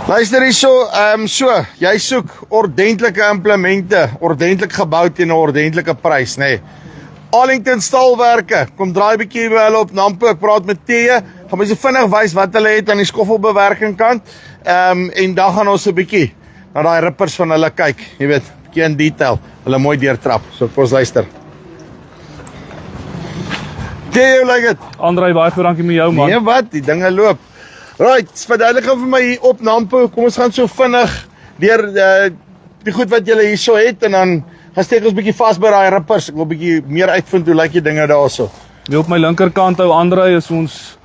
Luister hierso, jy soek ordentlike implemente, ordentlik gebou teen 'n ordentlike prys, nê. Arlington Staalwerke, kom draai bietjie by hulle op Nampo, ek praat met Thea, gaan my so vinnig wys wat hulle het aan die skoffelbewerking kant, en dan gaan ons 'n bietjie na daai rippers van hulle kyk, jy weet, bietjie in detail, hulle mooi deurtrap, so kom ons luister. Thea, hoe lyk dit? Andrei, baie goed, dankie met jou man. Nee wat, die dinge loop. Right, verduidelik vir my hier op Nampo, kom ons gaan so vinnig deur die goed wat julle hierso het en dan gaan steek ons bietjie vas by daai rippers. Ek wil bietjie meer uitvind hoe lyk die dinge daarso. Hier op my linkerkant ou Andrei is ons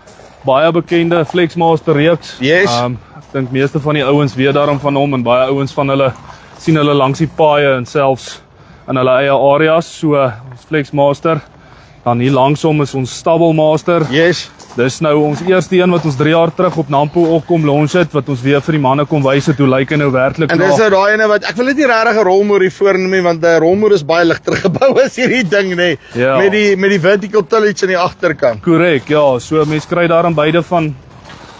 baie bekende Flexmaster reeks. Yes. Ek dink meeste van die ouens weet daarom van hom en baie ouens van hulle sien hulle langs die paaie en selfs in hulle eie areas, so ons Flexmaster. Dan hier langsom is ons Stabelmaster. Yes. Dis nou ons eerste een wat ons 3 jaar terug op Nampo ook kom launch het, wat ons weer vir die manne kom wys het hoe lyk hy nou werklik. En dis nou daai ene wat ek wil dit nie regtig 'n rolmoer hier voorneem nie, want 'n rolmoer is baie ligter gebou as hierdie ding nê. Ja. Met die vertical tillage aan die agterkant. Korrek, ja, so mense kry daarin beide van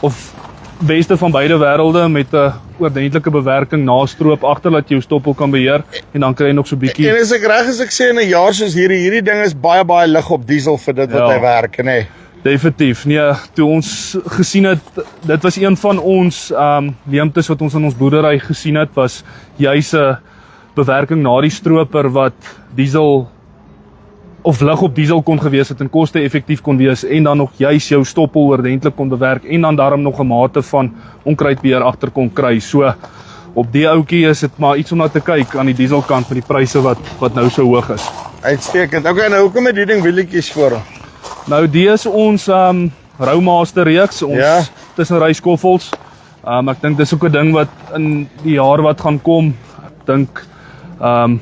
of beste van beide wêrelde met 'n ordentlike bewerking na stroop agter dat jy jou stoppel kan beheer en dan kry jy nog so bietjie. En as ek reg is ek sê in 'n jaar soos hierdie ding is baie lig op diesel vir dit wat hy werk nê. Definitief, nee, toe ons gesien het, dit was een van ons leemtes wat ons in ons boerdery gesien het, was juis 'n bewerking na die stroper wat diesel of lig op diesel kon gewees het en koste effektief kon wees en dan nog juis jou stoppel ordentlik kon bewerk en dan daarom nog 'n mate van onkruidbeheer agter kon kry. So op die ouetjie is dit maar iets om na te kyk aan die dieselkant met die pryse wat nou so hoog is. Uitstekend. Okay, nou hoekom het die ding wielietjies voor? Nou die is ons Rowmaster reeks, ons tussenry skoffels. Ek dink dis ook 'n ding wat in die jaar wat gaan kom, ek dink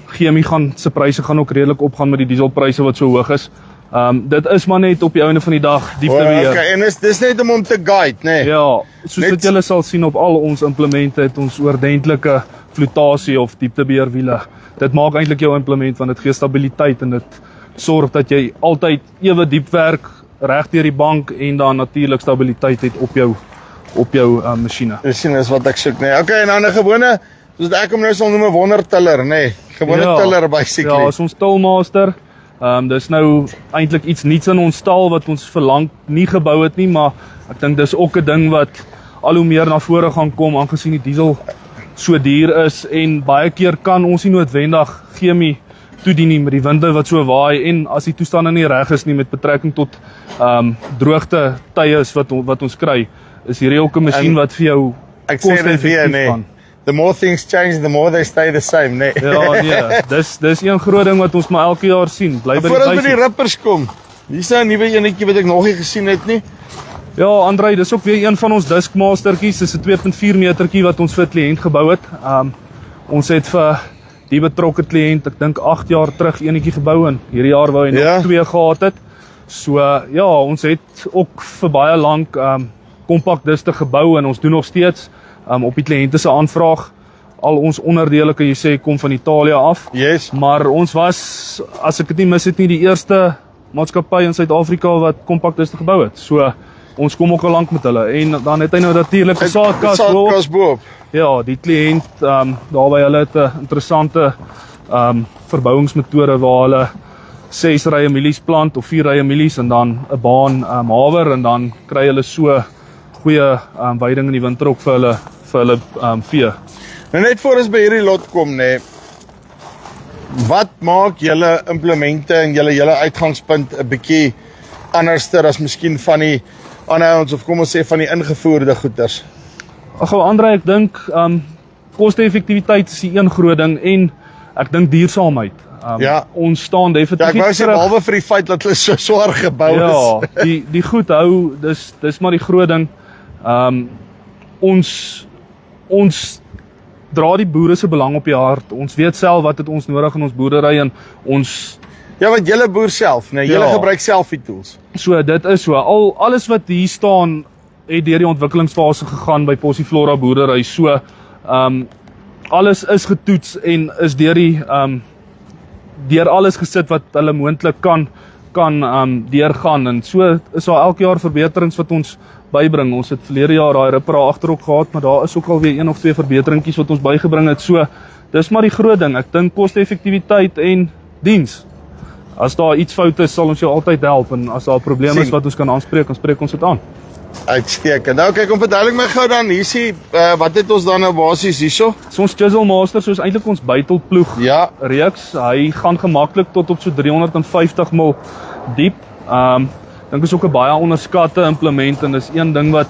chemie se pryse gaan ook redelik opgaan met die dieselpryse wat so hoog is. Dit is maar net op die einde van die dag dieptebeheer. Okay, en dis net om te guide, nê? Ja, soos wat julle sal sien op al ons implemente het ons ordentlike flotasie of dieptebeheer wiele. Dit maak eintlik jou implement want dit gee stabiliteit en dit sorg dat jy altyd ewe diep werk reg deur die bank en dan natuurlik stabiliteit het op jou masjiene. Dis is wat ek soek, nê. Okay, en dan 'n gewone, soos ek hom nou sal noem 'n wondertiller, nê. Gewone tiller basically. Ja, ons Toolmaster. Dis nou eintlik iets nuuts in ons stal wat ons verlang nie gebou het nie, maar ek dink dis ook 'n ding wat al hoe meer na vore gaan kom aangesien die diesel so duur is en baie keer kan ons nie noodwendig chemie toedien nie met die winde wat so waai en as die toestande nie reg is nie met betrekking tot droogte tye is wat ons kry, is hierdie ook 'n masjien wat vir jou koste-effektief kan. The more things change, the more they stay the same, nee. Ja, nee, dis een groot ding wat ons maar elke jaar sien. Bly by die voordat die rippers kom. Hier's 'n nuwe enetjie wat ek nog nie gesien het nie. Ja, Andrei, dis ook weer een van ons Discmastertjies. Dis 'n 2.4 metertjie wat ons vir 'n kliënt gebou het. Ons het vir die betrokke kliënt, ek dink 8 jaar terug enetjie gebou en hierdie jaar wou hy nog 2 gehad het. So ja, ons het ook vir baie lank kompakt diste gebou en ons doen nog steeds op die kliënte se aanvraag. Al ons onderdele kan jy sê kom van Italië af. Yes. Maar ons was, as ek dit nie mis het nie, die eerste maatskappy in Suid-Afrika wat kompakt diste gebou het. So ons kom ook al lank met hulle en dan het hy nou natuurlik 'n saadkas boop. Ja, die kliënt daarby hulle het 'n interessante verbouingsmetode waar hulle 6 rye mielies plant of 4 rye mielies en dan 'n baan haver en dan kry hulle so goeie weiding in die winter ook vir hulle vee. Nou net voor ons by hierdie lot kom nê. Wat maak julle implemente en julle uitgangspunt 'n bietjie anderster as miskien van die aanhouds of kom ons sê van die ingevoerde goeders? Ag, Andrei, ek dink koste-effektiwiteit is die een groot ding en ek dink duursaamheid. Ons staan definitief ek wou sê behalwe vir die feit dat hulle so swaar gebou is. Ja, die goed hou, dis maar die groot ding. Ons dra die boere se belang op die hart. Ons weet self wat het ons nodig in ons boerdery en ons want julle boer self, nee, julle gebruik self die tools. So dit is so. Alles wat hier staan het deur die ontwikkelingsfase gegaan by Possiflora boerdery. So alles is getoets en is deur alles gesit wat hulle moontlik kan kan deurgaan, en so is daar elke jaar verbeterings wat ons bybring. Ons het verlede jaar daai ripper daar agterop gehad, maar daar is ook alweer 1 of 2 verbeteringkies wat ons bygebring het. So dis maar die groot ding. Ek dink koste-effektiwiteit en diens. As daar iets fout is, sal ons jou altyd help, en as daar 'n probleem is wat ons kan aanspreek, dan spreek ons dit aan. Uitstekend. Nou kyk, verduidelik my gou dan, hier sien, wat het ons dan nou basies hierso? So ons Chisel Master, soos eintlik ons buitelploeg Ja, reeks, hy gaan gemaklik tot op so 350 mil diep. Dink is ook 'n baie onderskatte implement, en dis een ding wat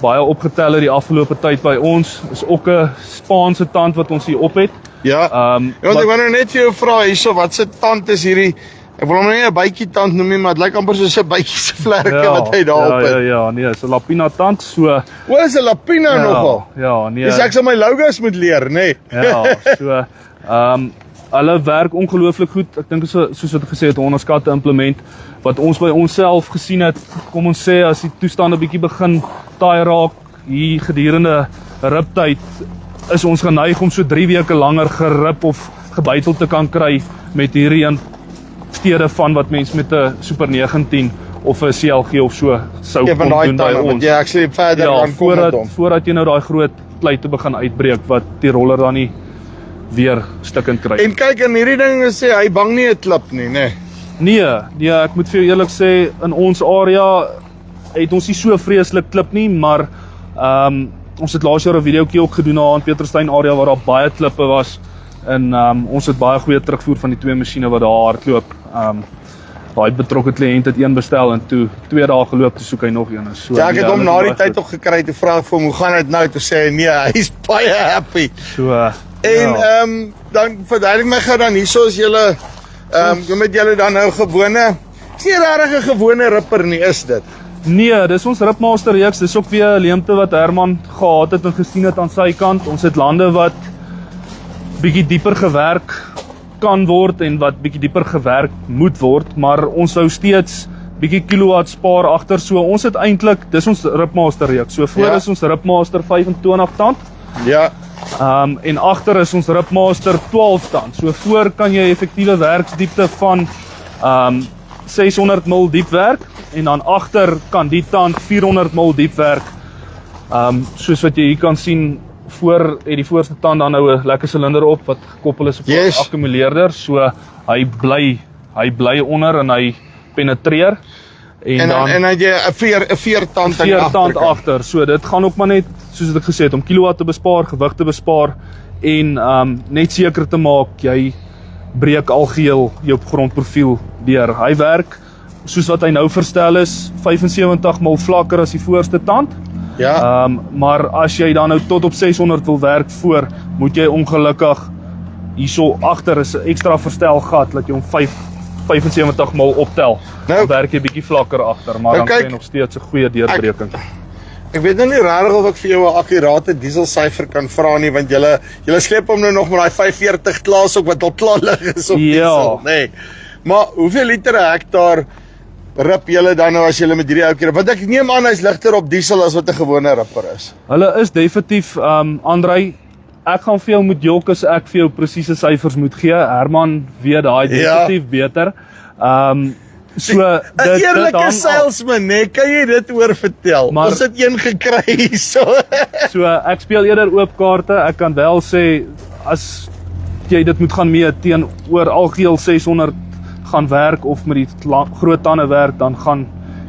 baie opgetel het die afgelope tyd by ons, is ook 'n Spaanse tand wat ons hier op het. ja. Want ek wou nou net vir jou vra hierso, wat se tand is hierdie? Ek wil hom nou nie 'n bytjie tand noem nie, maar dit lyk amper soos 'n bytjie se vlerke wat hy daarop het. Nee, is 'n Lapina tand, so O, is 'n Lapina nogal. Ja, nee. Dis ek sal my logos moet leer, nê? Ja, so hulle werk ongelooflik goed. Ek dink soos wat ek gesê het, 'n onderskatte implement wat ons by onsself gesien het. Kom ons sê as die toestande bietjie begin taai raak hier gedurende riptyd, is ons geneig om so 3 weke langer gerip of gebytel te kan kry met hierdie in steede van wat mens met 'n Super 19 of 'n CLG of so sou kon doen by ons. Ja, actually verder dan kom met hom. Voordat jy nou daai groot pleite begin uitbreek wat die roller dan nie weer stukkend kry. En kyk, in hierdie ding sê hy bang nie 'n klip nie, nê? Nee, ek moet vir jou eerlik sê, in ons area het ons nie so vreeslik klip nie, maar ons het laas jaar 'n videoetjie ook gedoen daar in Peterstein area waar daar baie klippe was, en ons het baie goeie terugvoer van die 2 masjiene wat daar hardloop. Daai betrokke kliënt het een bestel en toe 2 dae geloop, toe soek hy nog een. So, Ja, ek het hom na die tyd ook gekry te vra vir hom, hoe gaan dit nou? Toe sê hy nee, hy's baie happy. So, En dan verduidelik my gou dan hierso is julle met julle dan nou gewone. Is nie regtig 'n gewone ripper nie, is dit? nee, dis ons Ripmaster reeks. Dis ook weer 'n leemte wat Herman gehad het en gesien het aan sy kant. Ons het lande wat bietjie dieper gewerk kan word en wat bietjie dieper gewerk moet word, maar ons hou steeds bietjie kilowatt spaar agter. So ons het eintlik, dis ons Ripmaster reeks. So voor is ons Ripmaster 25 tand. Ja. En agter is ons Ripmaster 12 tand. So voor kan jy effektiewe werksdiepte van 600 mil diep werk, en dan agter kan die tand 400 mil diep werk. Soos wat jy hier kan sien, voor het die voorste tand dan nou 'n lekker silinder op wat gekoppel is op 'n akkumuleerder, so hy bly onder en hy penetreer. En dan het jy 'n veertand aan die veertand agterkant. agter. So dit gaan ook maar net, soos ek gesê het, om kilowatt te bespaar, gewig te bespaar, en net seker te maak jy breek algeheel jou grondprofiel deur. Hy werk soos wat hy nou verstel is, 75 mil vlakker as die voorste tand. Ja. Maar as jy dan nou tot op 600 wil werk voor, moet jy ongelukkig hierso agter is 'n ekstra verstelgat dat jy hom 75 mil optel. Nou, Dan werk jy bietjie vlakker agter, maar nou dan kry jy kyk, nog steeds 'n goeie deurbreking. Ek weet nou nie regtig of ek vir jou 'n akkurate dieselsyfer kan vra nie, want julle sleep hom nou nog met daai 540 klaas ook wat al klaar lig is op diesel, nê. Maar hoeveel liter 'n hektaar rip julle dan nou as julle met hierdie ou keer? Want ek neem aan hy's ligter op diesel as wat 'n gewone ripper is. Hulle is definitief, Andrei, ek gaan vir jou moet jok as ek vir jou presiese syfers moet gee. Herman weet daai definitief beter. So 'n eerlike salesman, nê, kan jy dit oor vertel? Maar, ons het een gekry hierso. So ek speel eerder oop kaarte. Ek kan wel sê as jy dit moet gaan meet teenoor algeheel 600 gaan werk of met die groot tande werk, dan gaan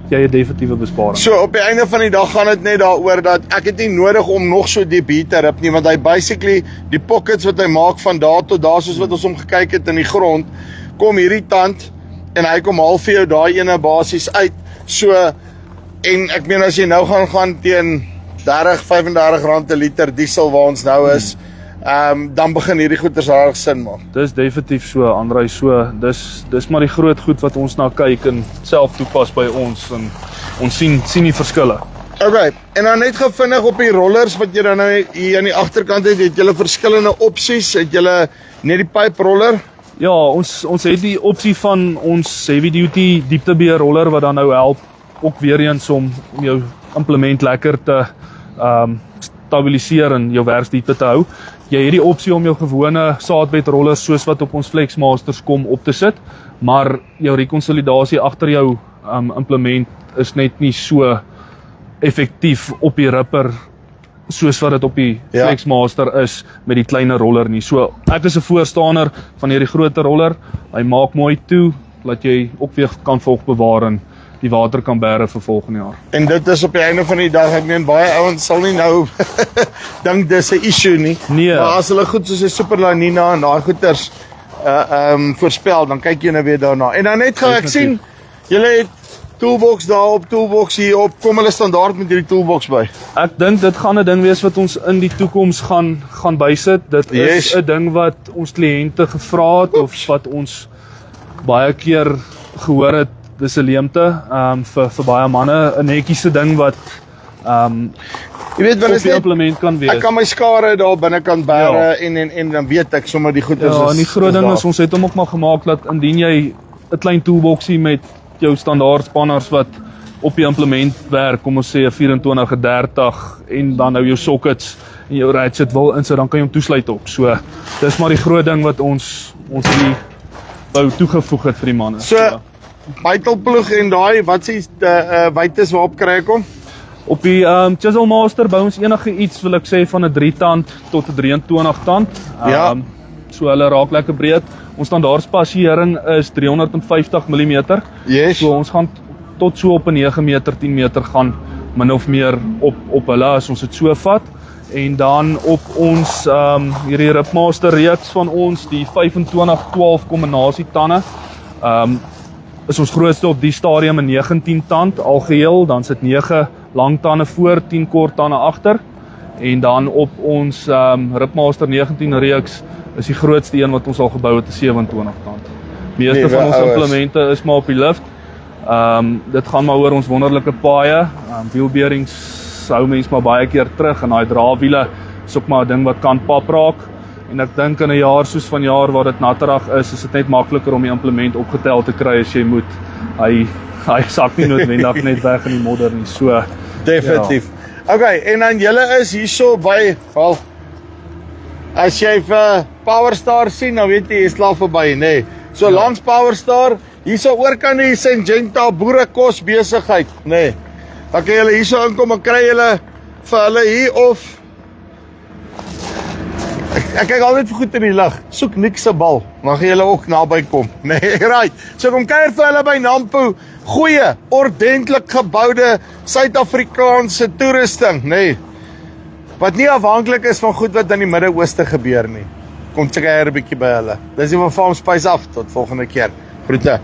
jy 'n definitiewe besparing. So op die einde van die dag gaan dit net daaroor dat ek het nie nodig om nog so diep hier te rip nie, want hy basically die pockets wat hy maak van daar tot daar, soos wat ons hom gekyk het in die grond, kom hierdie tand en hy kom half vir jou daai ene basies uit. So, en ek meen as jy nou gaan teen 30-35 rand 'n liter diesel waar ons nou is, dan begin hierdie goeders reg sin maak. Dis definitief so, Andrei, so dis maar die groot goed wat ons na kyk en self toepas by ons, en ons sien die verskille. Alright, en dan net vinnig op die rollers wat jy dan nou hier aan die agterkant het julle verskillende opsies, het julle net die pipe roller? Ja, ons het die opsie van ons heavy duty dieptebeer roller wat dan nou help ook weer eens om jou implement lekker te stabiliseer en jou werksdiepte te hou. Jy het die opsie om jou gewone saadbetrollers soos wat op ons Flexmasters kom op te sit, maar jou rekonsolidasie agter jou implement is net nie so effektief op die ripper soos wat dit op die Flexmaster is met die kleiner roller nie. So ek is 'n voorstander van hierdie groter roller. Hy maak mooi toe dat jy ook weer kan volg bewaar en die water kan bære vir volgende jaar. En dit is op die einde van die dag, ek meen baie ouens sal nie nou dink dis 'n issue nie. Nee. Maar as hulle goed soos 'n Super La Nina en daai goeters voorspel, dan kyk jy nou weer daarna. En dan net gou ek sien julle het toolbox daarop, toolbox hierop. Kom hulle standaard met hierdie toolbox by? Ek dink dit gaan 'n ding wees wat ons in die toekoms gaan bysit. Dit is 'n ding wat ons kliënte gevra het of wat ons baie keer gehoor het. Dis 'n leemte vir baie manne, 'n netjiese ding wat jy weet wat is net implement kan wees. Ek kan my skare daar binnekant bære en dan weet ek sommer die goeders en die groot ding is ons het hom ook maar gemaak dat indien jy 'n klein toolboxie met jou standaard spanners wat op die implement werk, kom ons sê 'n 24, 'n 30 en dan nou jou sockets en jou ratchet wil insit, dan kan jy hom toesluit op. So dis maar die groot ding wat ons hier wou toegevoeg het vir die manne. So bytelploeg en daai wat sê wytes waarop kry ek hom? Op die Chisel Master bou ons enige iets wil ek sê van 'n 3 tand tot 'n 23 tand. So hulle raak lekker breed. Ons standaard spasiering is 350 mm. Yes. So ons gaan tot so op 'n 9 meter, 10 meter gaan min of meer op hulle as ons dit so vat. En dan op ons hierdie Ripmaster reeks van ons, die 25-12 kombinasie tande, is ons grootste op die stadium 'n 19 tand algeheel, dan sit 9 lang tande voor, 10 kort tande agter. En dan op ons Ripmaster 19 reeks is die grootste een wat ons al gebou het, 'n 27 tand. Meeste van ons implemente is maar op die lift. Dit gaan maar oor ons wonderlike paaie. Wielbearings hou mens maar baie keer terug en daai drawiele is ook maar 'n ding wat kan pap raak. En ek dink in 'n jaar soos vanjaar waar dit natterig is dit net makliker om die implement opgetel te kry as jy moet. Hy sak nie noodwendig net weg in die modder nie. So definitief. Ja. Okay, en dan julle is hierso by as jy vir Powerstar sien, dan weet jy is klaar verby, nê. So langs Powerstar, hierso oorkant die Syngenta boerekos besigheid, nê. Dan kan julle hierso inkom en kry julle vir hulle hier of ek kyk altyd vir goed in die lig. Soek niks se bal, dan gaan julle ook naby kom. Nee, right. So kom kuier vir hulle by Nampo. Goeie, ordentlik geboude Suid-Afrikaanse toerusting, nee. Wat nie afhanklik is van goed wat in die Midde-Ooste gebeur nie. Kom kuier 'n bietjie by hulle. Dis die van Farm Spice af. Tot volgende keer. Groete.